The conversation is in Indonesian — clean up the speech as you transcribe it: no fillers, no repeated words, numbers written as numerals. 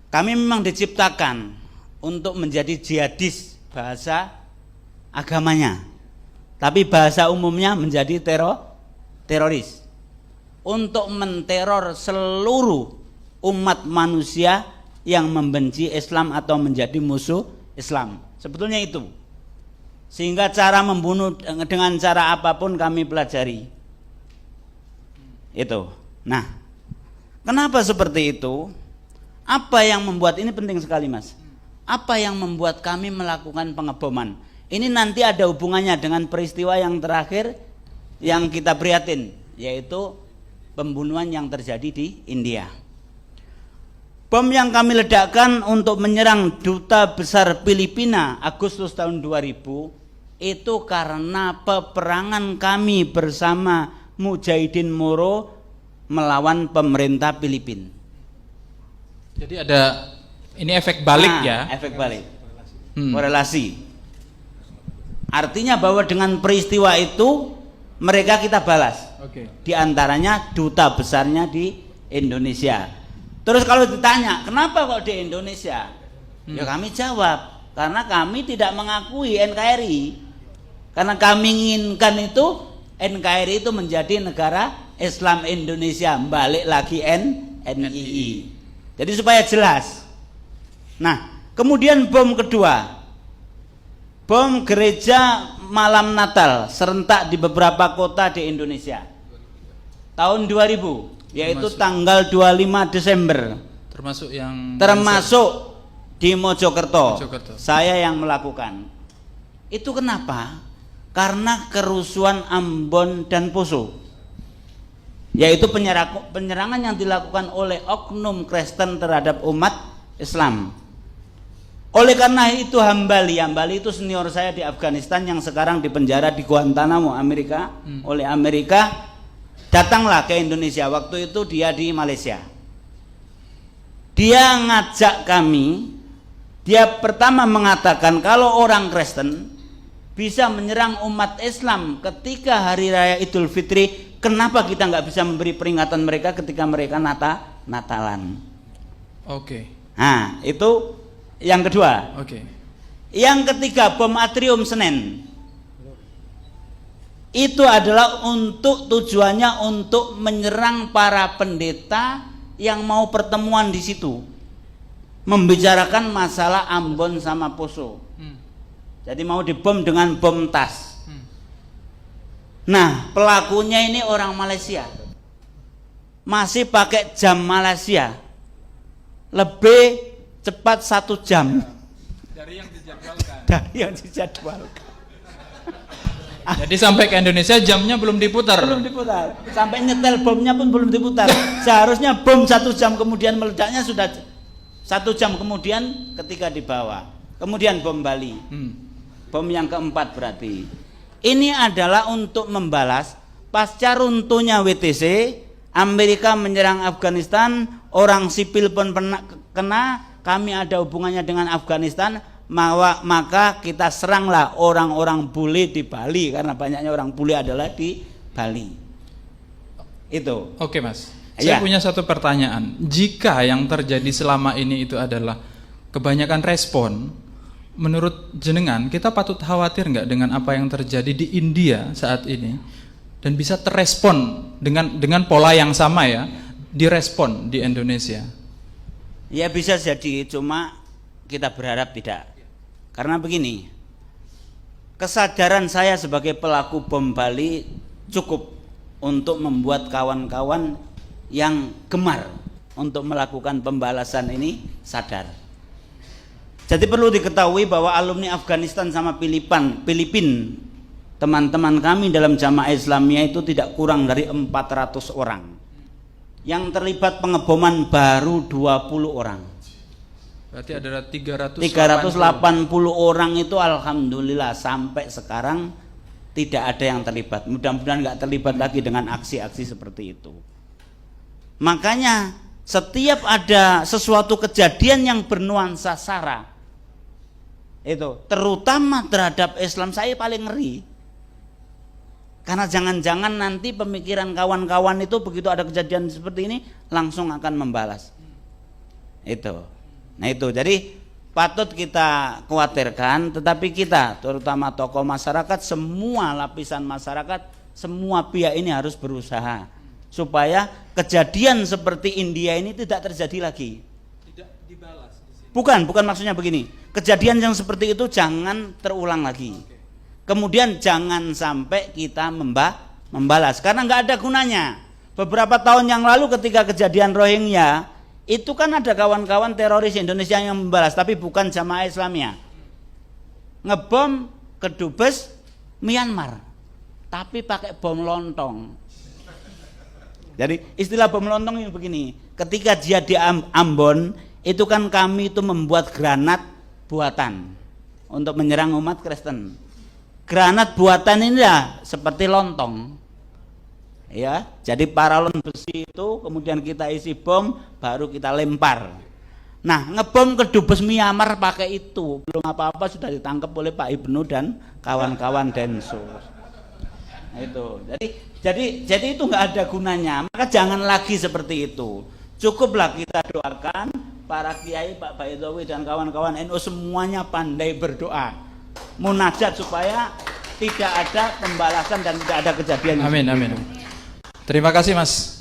Kami memang diciptakan untuk menjadi jihadis bahasa agamanya, tapi bahasa umumnya menjadi teroris untuk menteror seluruh umat manusia yang membenci Islam atau menjadi musuh Islam. Sebetulnya itu. Sehingga cara membunuh dengan cara apapun kami pelajari. Itu. Nah, kenapa seperti itu? Apa yang membuat ini penting sekali, Mas? Apa yang membuat kami melakukan pengeboman? Ini nanti ada hubungannya dengan peristiwa yang terakhir yang kita prihatin, yaitu pembunuhan yang terjadi di India. Bom yang kami ledakkan untuk menyerang duta besar Filipina Agustus tahun 2000 itu karena peperangan kami bersama Mujahidin Moro melawan pemerintah Filipina. Jadi ada ini efek balik ya? Efek balik, korelasi. Artinya bahwa dengan peristiwa itu mereka kita balas. Di antaranya duta besarnya di Indonesia. Terus kalau ditanya, kenapa kok di Indonesia? Ya kami jawab, karena kami tidak mengakui NKRI. Karena kami inginkan itu NKRI itu menjadi negara Islam Indonesia, balik lagi NII. Jadi supaya jelas. Nah, kemudian bom kedua, bom gereja malam Natal serentak di beberapa kota di Indonesia tahun 2000. Yaitu tanggal 25 Desember. Termasuk di Mojokerto. Saya yang melakukan. Itu kenapa? Karena kerusuhan Ambon dan Poso. Yaitu penyerangan yang dilakukan oleh oknum Kristen terhadap umat Islam. Oleh karena itu Hambali itu senior saya di Afghanistan yang sekarang dipenjara di Guantanamo, Amerika, oleh Amerika. Datanglah ke Indonesia, waktu itu dia di Malaysia. Dia ngajak kami, dia pertama mengatakan kalau orang Kristen bisa menyerang umat Islam ketika hari raya Idul Fitri, kenapa kita nggak bisa memberi peringatan mereka ketika mereka Natalan? Nah, itu yang kedua. Yang ketiga, bom atrium Senen. Itu adalah tujuannya untuk menyerang para pendeta yang mau pertemuan di situ, membicarakan masalah Ambon sama Poso. Jadi mau dibom dengan bom tas. Nah, pelakunya ini orang Malaysia, masih pakai jam Malaysia, lebih cepat 1 jam dari yang dijadwalkan. Jadi sampai ke Indonesia jamnya belum diputar. Sampai nyetel bomnya pun belum diputar. Seharusnya bom 1 jam kemudian meledaknya sudah 1 jam kemudian ketika dibawa. Kemudian bom Bali. Bom yang keempat berarti. Ini adalah untuk membalas pasca runtuhnya WTC, Amerika menyerang Afghanistan, orang sipil pun kena, kami ada hubungannya dengan Afghanistan. Maka kita seranglah orang-orang bule di Bali, karena banyaknya orang bule adalah di Bali. Itu. Oke, Mas. Saya punya satu pertanyaan. Jika yang terjadi selama ini itu adalah kebanyakan respon, menurut jenengan kita patut khawatir nggak dengan apa yang terjadi di India saat ini dan bisa terrespon dengan pola yang sama ya, direspon di Indonesia? Ya bisa jadi, cuma kita berharap tidak. Karena begini, kesadaran saya sebagai pelaku bom Bali cukup untuk membuat kawan-kawan yang gemar untuk melakukan pembalasan ini sadar. Jadi perlu diketahui bahwa alumni Afghanistan sama Filipina, teman-teman kami dalam Jamaah Islamiyah itu tidak kurang dari 400 orang. Yang terlibat pengeboman baru 20 orang. Berarti ada 380 orang itu alhamdulillah sampai sekarang tidak ada yang terlibat. Mudah-mudahan nggak terlibat lagi dengan aksi-aksi seperti itu. Makanya setiap ada sesuatu kejadian yang bernuansa sara, itu terutama terhadap Islam, saya paling ngeri. Karena jangan-jangan nanti pemikiran kawan-kawan itu begitu ada kejadian seperti ini langsung akan membalas. Itu. Nah itu, jadi patut kita khawatirkan, tetapi kita, terutama tokoh masyarakat, semua lapisan masyarakat, semua pihak ini harus berusaha supaya kejadian seperti India ini tidak terjadi lagi. Tidak dibalas. Bukan maksudnya begini. Kejadian yang seperti itu jangan terulang lagi. Kemudian jangan sampai kita membalas, karena nggak ada gunanya. Beberapa tahun yang lalu ketika kejadian Rohingya, itu kan ada kawan-kawan teroris Indonesia yang membalas, tapi bukan Jamaah Islamiyah. Ngebom ke Dubes Myanmar, tapi pakai bom lontong. Jadi istilah bom lontong ini begini, ketika dia di Ambon, itu kan kami itu membuat granat buatan untuk menyerang umat Kristen. Granat buatan ini ya seperti lontong. Ya, jadi paralon besi itu kemudian kita isi bom, baru kita lempar. Nah, ngebom ke Dubes Myanmar pakai itu, belum apa-apa sudah ditangkap oleh Pak Ibnu dan kawan-kawan Densus. Nah, itu. Jadi itu nggak ada gunanya. Maka jangan lagi seperti itu. Cukuplah kita doakan para kiai, Pak Baidowi dan kawan-kawan NU semuanya pandai berdoa, munajat supaya tidak ada pembalasan dan tidak ada kejadian. Amin. Terima kasih Mas